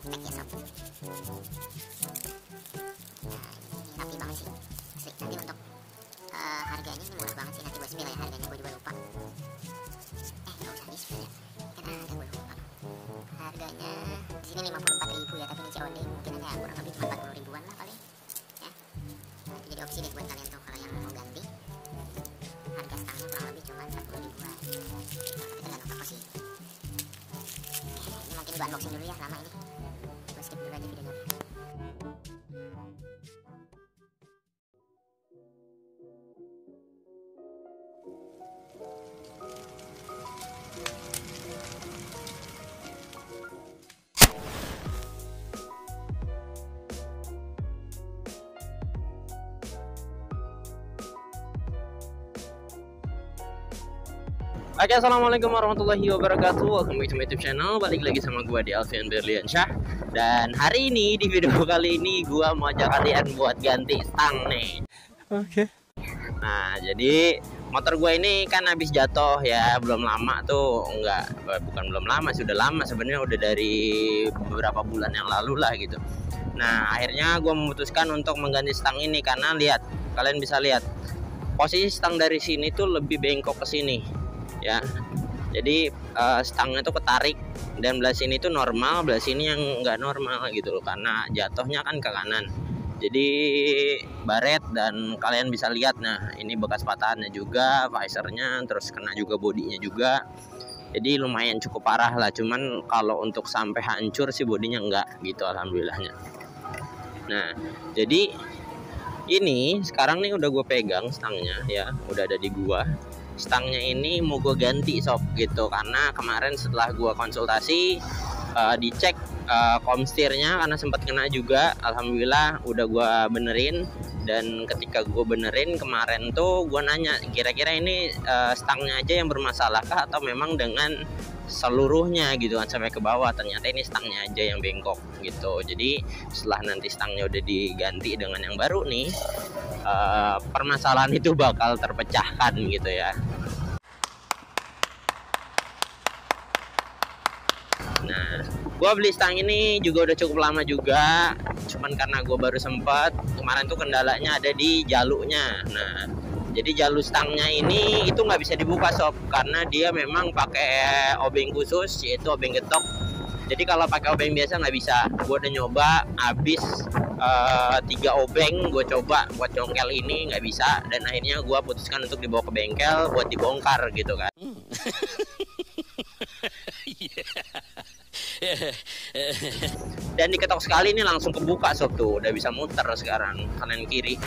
softtek ya sob. Nah ini rapi banget sih asli. Nanti untuk harganya ini murah banget sih, nanti gue spill ya harganya, gue juga lupa. Gak usah di spill ya, kan ada gue lupa. Harganya di sini 54.000 ya, tapi ini COD mungkin ada kurang lebih 40 ribuan lah paling ya. Nah, itu jadi opsi deh buat kalian tuh kalau yang mau ganti. Harga stangnya kurang lebih cuma 40 ribuan. Tapi tergantung toko sih. Ini mungkin gue unboxing dulu ya, lama ini. Gue skip dulu aja videonya. Oke, assalamualaikum warahmatullahi wabarakatuh. Welcome back to my YouTube channel. Balik lagi sama gue di Alfian Berliansyah. Dan hari ini di video kali ini gue mau ajak kalian buat ganti stang nih. Oke. Nah, jadi motor gue ini kan habis jatuh ya, belum lama tuh, bukan belum lama, sudah lama sebenarnya, udah dari beberapa bulan yang lalu lah gitu. Nah, akhirnya gue memutuskan untuk mengganti stang ini karena kalian bisa lihat posisi stang dari sini tuh lebih bengkok ke sini. Ya, jadi stangnya tuh ketarik dan belah sini tuh normal, belah sini yang nggak normal gitu loh, karena jatuhnya kan ke kanan. Jadi baret dan kalian bisa lihat, nah ini bekas patahannya juga, visornya, terus kena juga bodinya juga. Jadi lumayan cukup parah lah, cuman kalau untuk sampai hancur sih bodinya enggak gitu, alhamdulillahnya. Nah, jadi ini sekarang nih udah gue pegang stangnya ya, udah ada di gua. Stangnya ini mau gue ganti sob gitu, karena kemarin setelah gue konsultasi dicek komstirnya karena sempat kena juga, alhamdulillah udah gue benerin. Dan ketika gue benerin kemarin tuh gue nanya kira-kira ini stangnya aja yang bermasalah kah atau memang dengan seluruhnya gitu kan sampai ke bawah. Ternyata ini stangnya aja yang bengkok gitu. Jadi setelah nanti stangnya udah diganti dengan yang baru nih, permasalahan itu bakal terpecahkan gitu ya. Nah, gua beli stang ini juga udah cukup lama juga, cuman karena gue baru sempat kemarin tuh kendalanya ada di jaluknya. Nah, jadi jalur stangnya ini itu nggak bisa dibuka sob, karena dia memang pakai obeng khusus, yaitu obeng getok. Jadi kalau pakai obeng biasa nggak bisa. Gue udah nyoba, habis 3 obeng gue coba buat congkel ini nggak bisa, dan akhirnya gue putuskan untuk dibawa ke bengkel buat dibongkar gitu kan. Dan diketok sekali ini langsung kebuka sob, tuh udah bisa muter sekarang kanan kiri.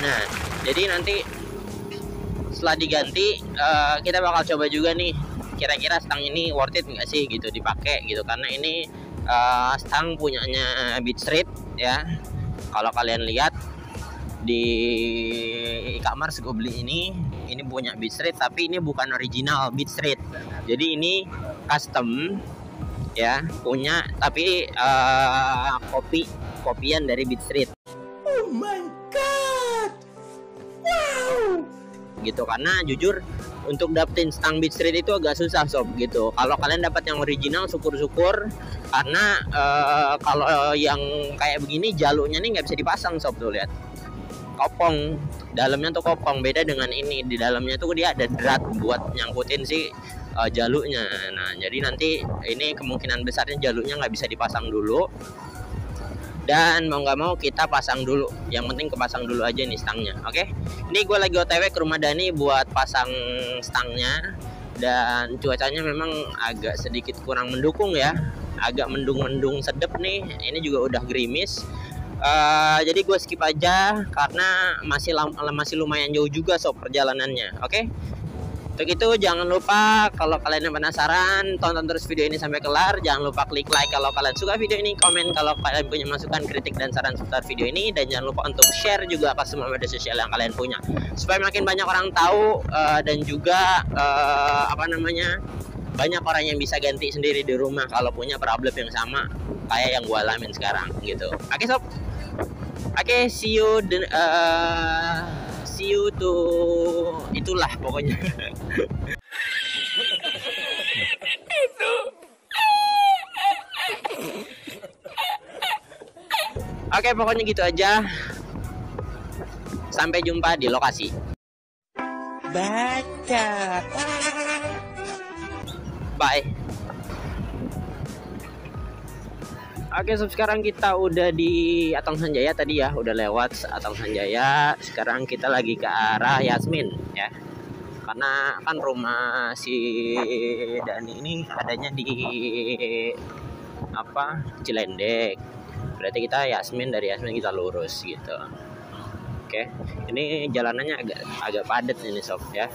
Nah, jadi nanti setelah diganti kita bakal coba juga nih, kira-kira stang ini worth it nggak sih gitu dipakai gitu, karena ini stang punyanya Beat Street ya. Kalau kalian lihat di e-commerce gue beli ini punya Beat Street, tapi ini bukan original Beat Street. Jadi ini custom ya, punya tapi kopian dari Beat Street. Oh my god. Wow. Gitu, karena jujur untuk dapetin stang Beat Street itu agak susah sob gitu. Kalau kalian dapat yang original syukur-syukur, karena kalau yang kayak begini jalurnya nih nggak bisa dipasang sob, tuh lihat kopong, dalamnya tuh kopong. Beda dengan ini, di dalamnya tuh dia ada drat buat nyangkutin si jalurnya. Nah, jadi nanti ini kemungkinan besarnya jalurnya nggak bisa dipasang dulu, dan mau nggak mau kita pasang dulu. Yang penting kepasang dulu aja nih stangnya. Oke, ini gue lagi OTW ke rumah Dani buat pasang stangnya, dan cuacanya memang agak sedikit kurang mendukung ya, agak mendung-mendung sedep nih. Ini juga udah gerimis. Jadi gue skip aja karena masih lumayan jauh juga sob perjalanannya. Oke, untuk itu jangan lupa kalau kalian yang penasaran, tonton terus video ini sampai kelar. Jangan lupa klik like kalau kalian suka video ini, komen kalau kalian punya masukan, kritik, dan saran seputar video ini, dan jangan lupa untuk share juga ke semua media sosial yang kalian punya, supaya makin banyak orang tahu, dan juga banyak orang yang bisa ganti sendiri di rumah kalau punya problem yang sama kayak yang gue alamin sekarang gitu. Oke sob, oke, see you to itulah pokoknya. Oke, pokoknya gitu aja. Sampai jumpa di lokasi. Baca. Bye. Oke, sekarang kita udah di Atong Sanjaya tadi ya, udah lewat Atong Sanjaya. Sekarang kita lagi ke arah Yasmin ya. Karena kan rumah si Dani ini adanya di Cilendek. Berarti kita Yasmin, dari Yasmin kita lurus gitu. Oke, ini jalanannya agak padat ini sob ya.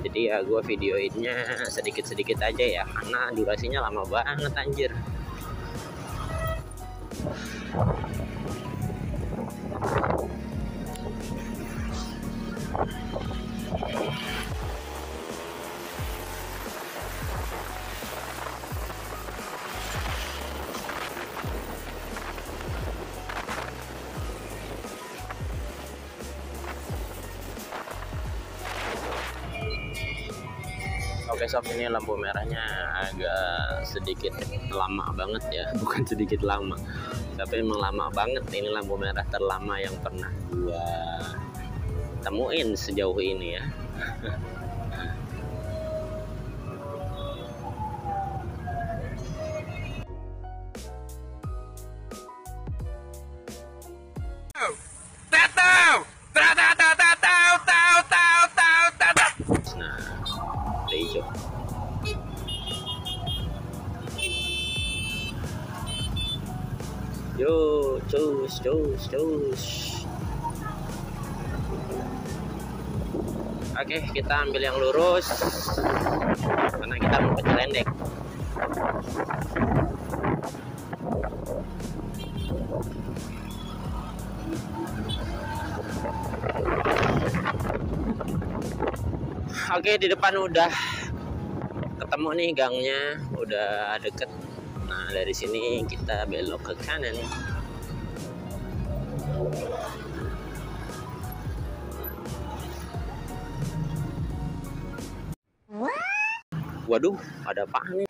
Jadi ya gue videoinnya sedikit-sedikit aja ya, karena durasinya lama banget anjir. Oke sob, ini lampu merahnya agak sedikit lama banget ya. Bukan sedikit lama, tapi emang lama banget. Ini lampu merah terlama yang pernah gua temuin sejauh ini ya. Nah, udah hijau. Yo, cus. Oke, kita ambil yang lurus karena kita mau ke Cilendek. Oke, di depan udah ketemu nih gangnya, udah deket. Nah, dari sini kita belok ke kanan. Waduh, ada apaan nih?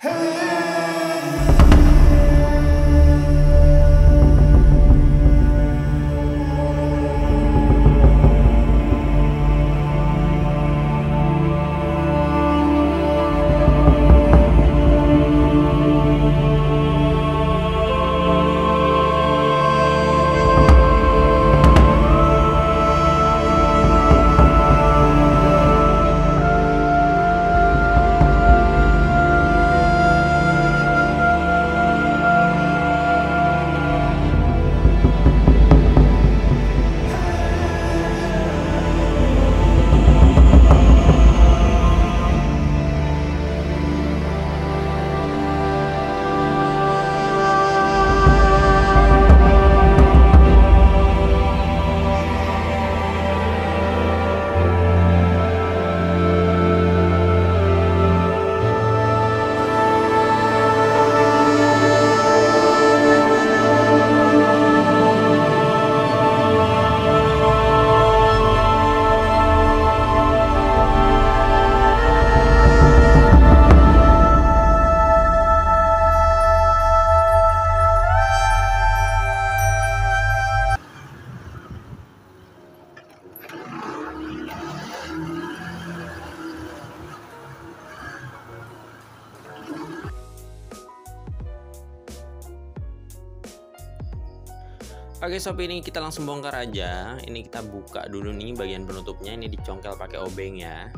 Oke sob, ini kita langsung bongkar aja. Ini kita buka dulu nih bagian penutupnya, ini dicongkel pakai obeng ya.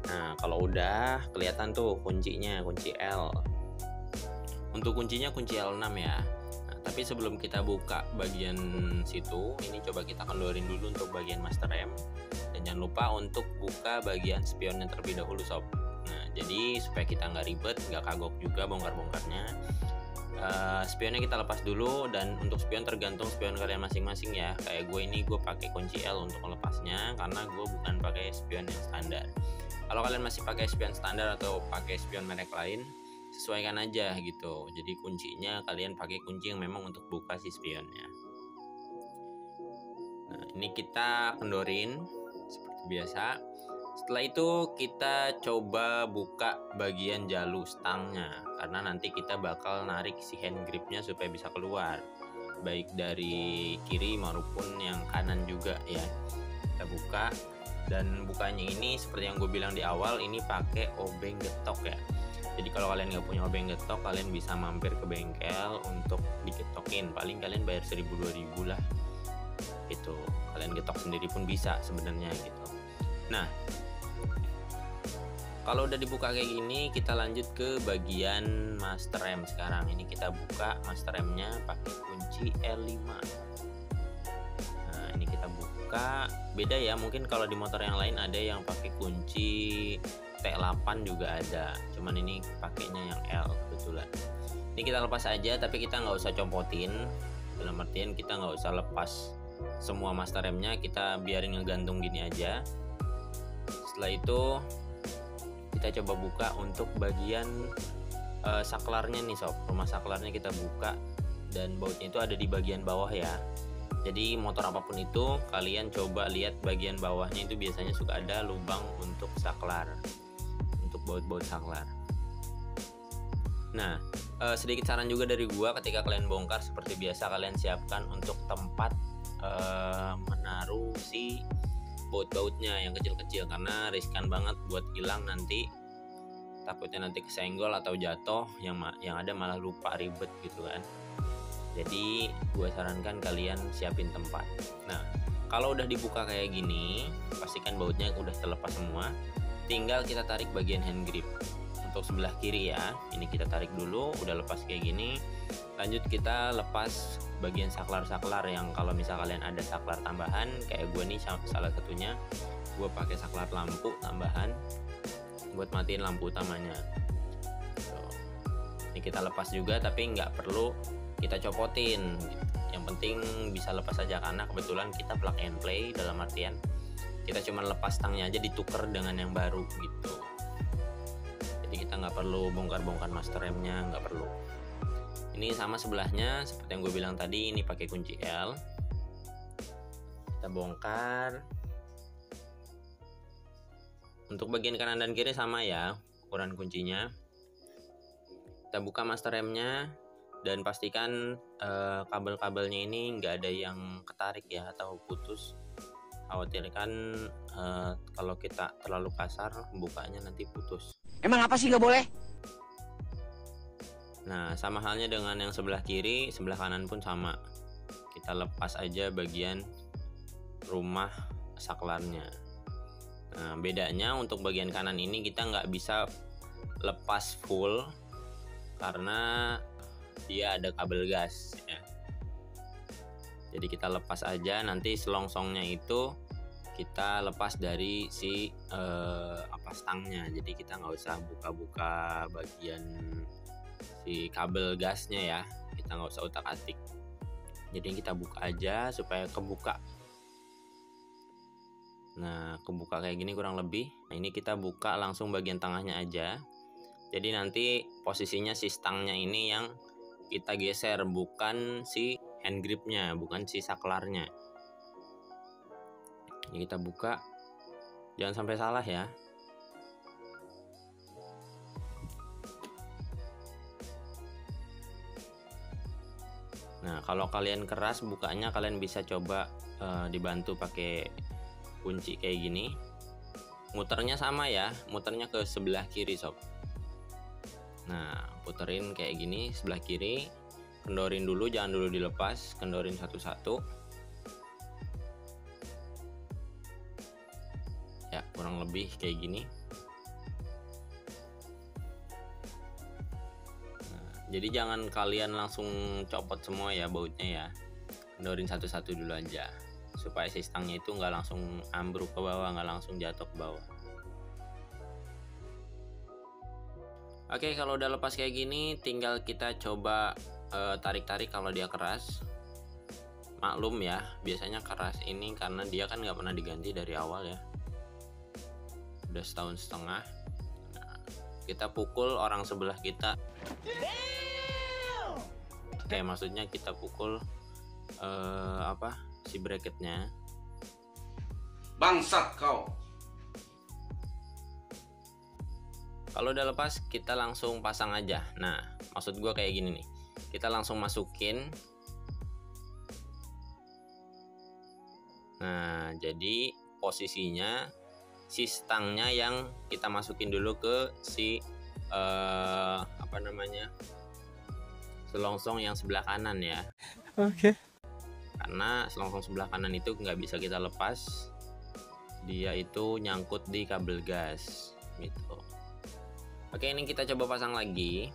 Nah, kalau udah kelihatan tuh kuncinya, kunci L. Untuk kuncinya kunci L6 ya. Nah, tapi sebelum kita buka bagian situ, ini coba kita kendorin dulu untuk bagian master rem. Dan jangan lupa untuk buka bagian spionnya terlebih dahulu sob. Nah, jadi supaya kita nggak ribet, nggak kagok juga bongkar-bongkarnya. Spionnya kita lepas dulu, dan untuk spion tergantung spion kalian masing-masing ya. Kayak gue ini gue pakai kunci L untuk melepasnya karena gue bukan pakai spion yang standar. Kalau kalian masih pakai spion standar atau pakai spion merek lain, sesuaikan aja gitu. Jadi kuncinya kalian pakai kunci yang memang untuk buka si spionnya. Nah, ini kita kendorin seperti biasa. Setelah itu kita coba buka bagian jalu stangnya, karena nanti kita bakal narik si hand gripnya supaya bisa keluar. baik dari kiri maupun yang kanan juga ya. Kita buka, dan bukanya ini seperti yang gue bilang di awal, ini pakai obeng getok ya. Jadi kalau kalian nggak punya obeng getok, kalian bisa mampir ke bengkel untuk digetokin. Paling kalian bayar 1.000-2.000 lah gitu. Kalian getok sendiri pun bisa sebenarnya gitu. Nah, kalau udah dibuka kayak gini, kita lanjut ke bagian master rem sekarang. Ini kita buka master remnya pakai kunci L5. Nah, ini kita buka. Beda ya, mungkin kalau di motor yang lain ada yang pakai kunci T8 juga ada, cuman ini pakainya yang L kebetulan. Ini kita lepas aja, tapi kita nggak usah copotin. Dalam artian kita nggak usah lepas semua master remnya, kita biarin ngegantung gini aja. Setelah itu kita coba buka untuk bagian saklarnya nih sob. Rumah saklarnya kita buka, dan bautnya itu ada di bagian bawah ya. Jadi motor apapun itu, kalian coba lihat bagian bawahnya itu biasanya suka ada lubang untuk saklar, untuk baut-baut saklar. Nah, sedikit saran juga dari gua, ketika kalian bongkar seperti biasa kalian siapkan untuk tempat menaruh si baut-bautnya yang kecil-kecil, karena riskan banget buat hilang nanti. Takutnya nanti kesenggol atau jatuh, yang ada malah lupa, ribet gitu kan. Jadi gue sarankan kalian siapin tempat. Nah, kalau udah dibuka kayak gini, pastikan bautnya udah terlepas semua. Tinggal kita tarik bagian hand grip untuk sebelah kiri ya. Ini kita tarik dulu, udah lepas kayak gini. Lanjut kita lepas bagian saklar-saklar, yang kalau misal kalian ada saklar tambahan kayak gue nih salah satunya, gue pakai saklar lampu tambahan buat matiin lampu utamanya. Ini kita lepas juga, tapi nggak perlu kita copotin. Yang penting bisa lepas aja, karena kebetulan kita plug and play, dalam artian kita cuma lepas tangnya aja, ditukar dengan yang baru gitu. Jadi kita nggak perlu bongkar-bongkar master remnya, nggak perlu. Ini sama sebelahnya seperti yang gue bilang tadi, ini pakai kunci L. Kita bongkar. Untuk bagian kanan dan kiri sama ya ukuran kuncinya. Kita buka master remnya, dan pastikan kabel-kabelnya ini nggak ada yang ketarik ya atau putus. Khawatirkan kalau kita terlalu kasar bukanya nanti putus. Emang apa sih nggak boleh? Nah, sama halnya dengan yang sebelah kiri, sebelah kanan pun sama. Kita lepas aja bagian rumah saklarnya. Nah, bedanya untuk bagian kanan ini kita nggak bisa lepas full karena dia ada kabel gas ya. Jadi kita lepas aja, nanti selongsongnya itu kita lepas dari si stangnya. Jadi kita nggak usah buka-buka bagian si kabel gasnya ya, kita nggak usah utak-atik. Jadi kita buka aja supaya kebuka. Nah, kebuka kayak gini kurang lebih. Nah, ini kita buka langsung bagian tengahnya aja. Jadi nanti posisinya si stangnya ini yang kita geser, bukan si hand gripnya, bukan si saklarnya. Ini kita buka, jangan sampai salah ya. Nah, kalau kalian keras bukanya, kalian bisa coba dibantu pakai kunci kayak gini. Muternya sama ya, muternya ke sebelah kiri sob. Nah, puterin kayak gini sebelah kiri, kendorin dulu, jangan dulu dilepas, kendorin satu-satu ya, kurang lebih kayak gini. Nah, jadi jangan kalian langsung copot semua ya bautnya ya, kendorin satu-satu dulu aja supaya si stangnya itu nggak langsung ambruk ke bawah, nggak langsung jatuh ke bawah. Oke, kalau udah lepas kayak gini, tinggal kita coba tarik-tarik kalau dia keras. Maklum ya, biasanya keras ini karena dia kan nggak pernah diganti dari awal ya. Udah setahun setengah. Nah, kita pukul orang sebelah kita. Oke, maksudnya kita pukul si bracketnya. Bangsat kau. Kalau udah lepas, kita langsung pasang aja. Nah, maksud gue kayak gini nih. Kita langsung masukin Nah, jadi posisinya si stangnya yang kita masukin dulu ke si selongsong yang sebelah kanan ya. Okay. Karena selongsong sebelah kanan itu nggak bisa kita lepas, dia itu nyangkut di kabel gas gitu. Oke, ini kita coba pasang lagi.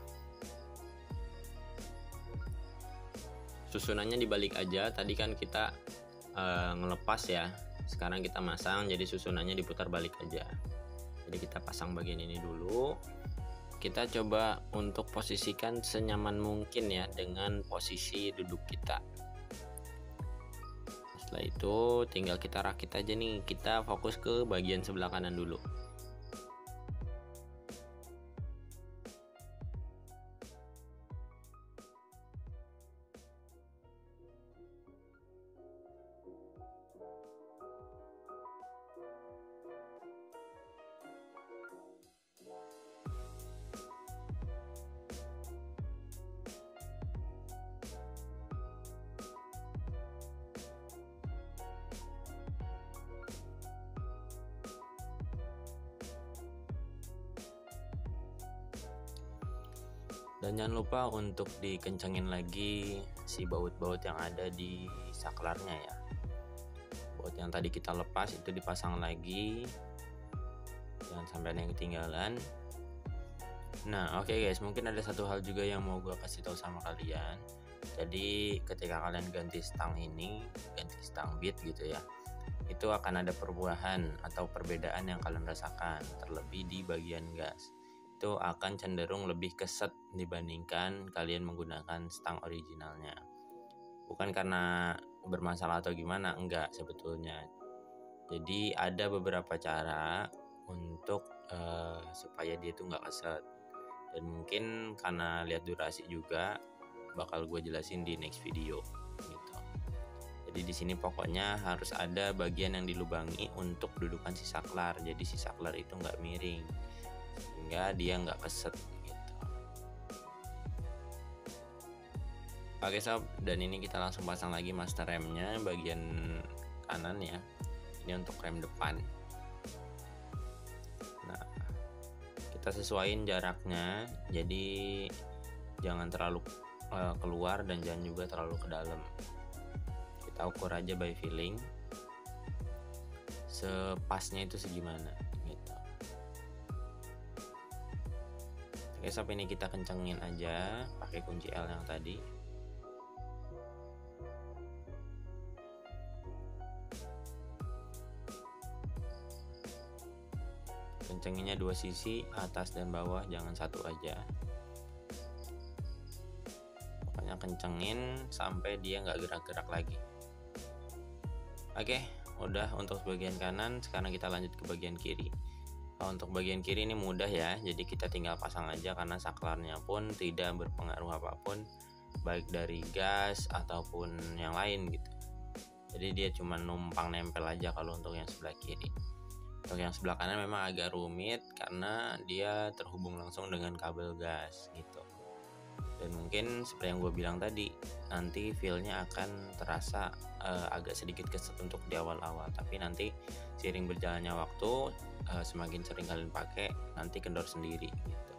Susunannya dibalik aja, tadi kan kita ngelepas ya, sekarang kita masang, jadi susunannya diputar balik aja. Jadi kita pasang bagian ini dulu. Kita coba untuk posisikan senyaman mungkin ya dengan posisi duduk kita. Setelah itu tinggal kita rakit aja nih, kita fokus ke bagian sebelah kanan dulu. Dan jangan lupa untuk dikencengin lagi si baut-baut yang ada di saklarnya ya. Baut yang tadi kita lepas itu dipasang lagi, jangan sampai ada yang ketinggalan. Nah oke guys, mungkin ada satu hal juga yang mau gue kasih tahu sama kalian. Jadi ketika kalian ganti stang ini, ganti stang beat gitu ya, itu akan ada perubahan atau perbedaan yang kalian rasakan, terlebih di bagian gas. Itu akan cenderung lebih keset dibandingkan kalian menggunakan stang originalnya. Bukan karena bermasalah atau gimana, enggak sebetulnya. Jadi ada beberapa cara untuk supaya dia itu enggak keset. Dan mungkin karena lihat durasi juga bakal gue jelasin di next video gitu. Jadi di sini pokoknya harus ada bagian yang dilubangi untuk dudukan si saklar. Jadi si saklar itu enggak miring, sehingga dia nggak keset gitu. Oke sob, dan ini kita langsung pasang lagi master remnya bagian kanan ya. Ini untuk rem depan. Nah, kita sesuaiin jaraknya, jadi jangan terlalu keluar dan jangan juga terlalu ke dalam. Kita ukur aja by feeling, sepasnya itu segimana gitu. Oke sob, ini kita kencengin aja pakai kunci L yang tadi. Kencenginnya dua sisi, atas dan bawah, jangan satu aja. Pokoknya kencengin sampai dia nggak gerak-gerak lagi. Oke, udah untuk bagian kanan. Sekarang kita lanjut ke bagian kiri. Untuk bagian kiri ini mudah ya, jadi kita tinggal pasang aja karena saklarnya pun tidak berpengaruh apapun, baik dari gas ataupun yang lain gitu. Jadi dia cuma numpang nempel aja kalau untuk yang sebelah kiri. Untuk yang sebelah kanan memang agak rumit karena dia terhubung langsung dengan kabel gas gitu. Dan mungkin seperti yang gue bilang tadi, nanti feelnya akan terasa agak sedikit keset untuk di awal-awal, tapi nanti seiring berjalannya waktu, semakin sering kalian pakai, nanti kendor sendiri gitu.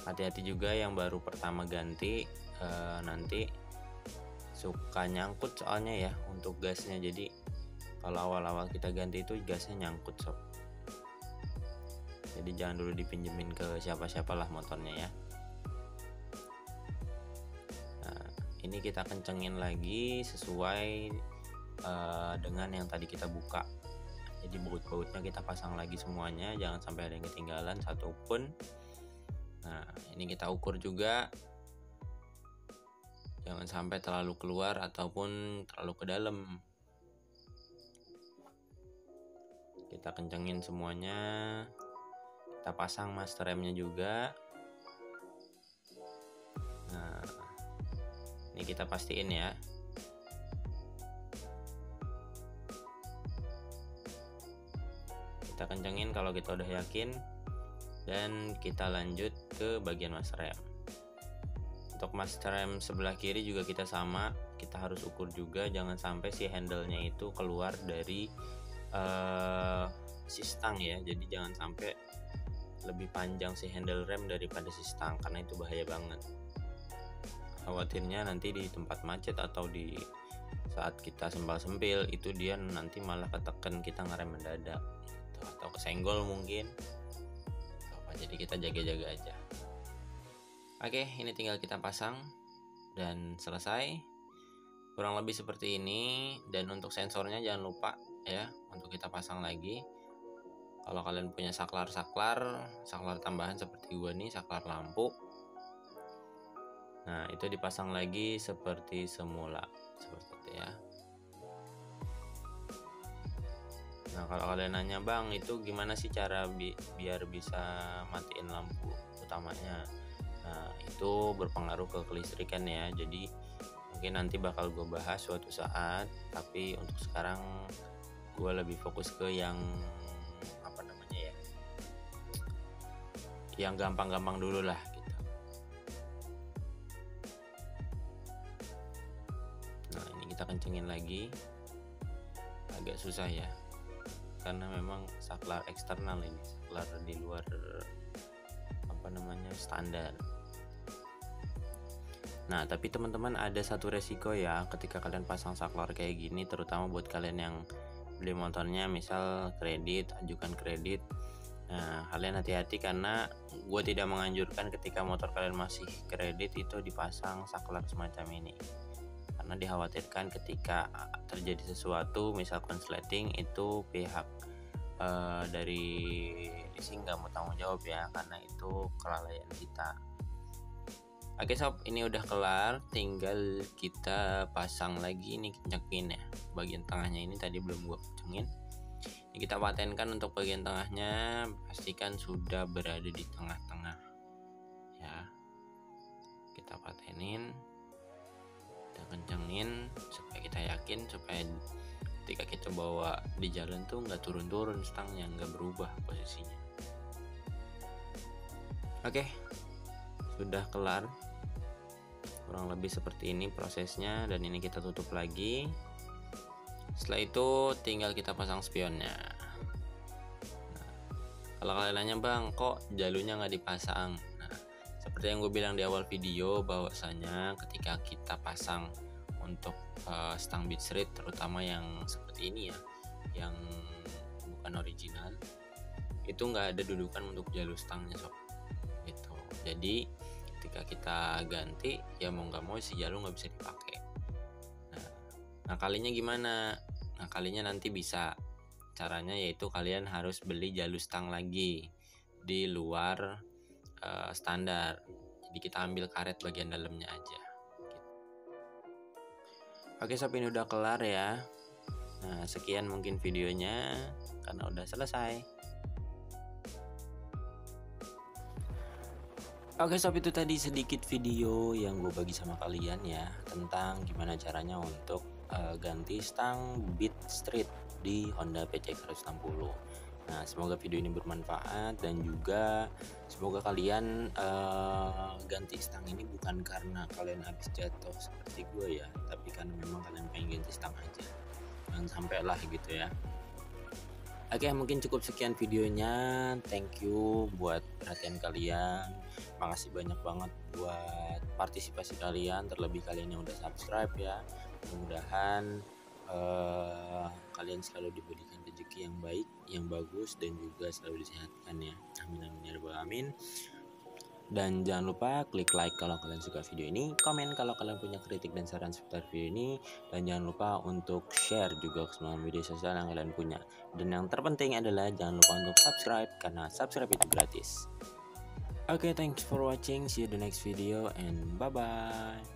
Hati-hati juga yang baru pertama ganti, nanti suka nyangkut soalnya ya untuk gasnya. Jadi kalau awal-awal kita ganti itu gasnya nyangkut sob. Jadi jangan dulu dipinjemin ke siapa-siapalah motornya ya. Nah, ini kita kencengin lagi sesuai dengan yang tadi kita buka. Jadi baut-bautnya kita pasang lagi semuanya, jangan sampai ada yang ketinggalan satupun. Nah, ini kita ukur juga, jangan sampai terlalu keluar ataupun terlalu ke dalam. Kita kencengin semuanya. Kita pasang master remnya juga. Nah, ini kita pastiin ya. Kita kencengin kalau kita udah yakin, dan kita lanjut ke bagian master rem. untuk master rem sebelah kiri juga kita sama, kita harus ukur juga, jangan sampai si handle-nya itu keluar dari si stang ya. Jadi jangan sampai lebih panjang si handle rem daripada si stang, karena itu bahaya banget. Khawatirnya nanti di tempat macet atau di saat kita sempal-sempil itu dia nanti malah ketekan, kita ngerem mendadak gitu, atau kesenggol mungkin. Jadi kita jaga-jaga aja. Oke, ini tinggal kita pasang dan selesai. Kurang lebih seperti ini. Dan untuk sensornya jangan lupa ya untuk kita pasang lagi. Kalau kalian punya saklar tambahan seperti gua nih, saklar lampu, nah itu dipasang lagi seperti semula, seperti itu ya. Nah kalau kalian nanya, bang itu gimana sih cara biar bisa matiin lampu utamanya? Nah itu berpengaruh ke kelistrikan ya. Jadi mungkin nanti bakal gue bahas suatu saat, tapi untuk sekarang gue lebih fokus ke yang apa namanya ya, yang gampang-gampang dulu lah gitu. Nah ini kita kencengin lagi, agak susah ya karena memang saklar eksternal ini, saklar di luar apa namanya standar. Nah tapi teman-teman ada satu resiko ya ketika kalian pasang saklar kayak gini, terutama buat kalian yang beli motornya misal kredit, ajukan kredit. Nah kalian hati-hati karena gue tidak menganjurkan ketika motor kalian masih kredit itu dipasang saklar semacam ini, karena dikhawatirkan ketika terjadi sesuatu misal konsleting itu pihak dari leasing nggak mau tanggung jawab ya, karena itu kelalaian kita. Oke sob, ini udah kelar, tinggal kita pasang lagi nih kencengin ya. Bagian tengahnya ini tadi belum gua kencengin. Ini kita patenkan untuk bagian tengahnya, pastikan sudah berada di tengah-tengah ya. Kita patenin, kita kencengin supaya kita yakin, supaya ketika kita bawa di jalan tuh nggak turun-turun stangnya, nggak berubah posisinya. Oke, sudah kelar, kurang lebih seperti ini prosesnya, dan ini kita tutup lagi. Setelah itu tinggal kita pasang spionnya. Nah, kalau kalian nanya, bang kok jalurnya nggak dipasang? Nah seperti yang gue bilang di awal video, bahwasanya ketika kita pasang untuk stang beat street, terutama yang seperti ini ya, yang bukan original, itu nggak ada dudukan untuk jalur stangnya sob gitu. Jadi ketika kita ganti ya mau nggak mau si jalur nggak bisa dipakai. Nah kalinya gimana? Nah kalinya nanti bisa, caranya yaitu kalian harus beli jalur stang lagi di luar standar. Jadi kita ambil karet bagian dalamnya aja gitu. Oke sob, ini udah kelar ya. Nah sekian mungkin videonya karena udah selesai. Oke sob, itu tadi sedikit video yang gue bagi sama kalian ya, tentang gimana caranya untuk ganti stang beat street di Honda PCX 160. Nah semoga video ini bermanfaat, dan juga semoga kalian ganti stang ini bukan karena kalian habis jatuh seperti gue ya, tapi karena memang kalian pengen ganti stang aja, jangan sampai lah gitu ya. Oke, mungkin cukup sekian videonya. Thank you buat perhatian kalian. Makasih banyak banget buat partisipasi kalian, terlebih kalian yang udah subscribe ya. Mudah-mudahan kalian selalu diberikan rezeki yang baik, yang bagus, dan juga selalu disehatkan ya. Amin amin ya rabbal alamin. Dan jangan lupa klik like kalau kalian suka video ini, komen kalau kalian punya kritik dan saran seputar video ini, dan jangan lupa untuk share juga ke semua media sosial yang kalian punya. Dan yang terpenting adalah jangan lupa untuk subscribe, karena subscribe itu gratis. Oke, thanks for watching, see you the next video, and bye bye.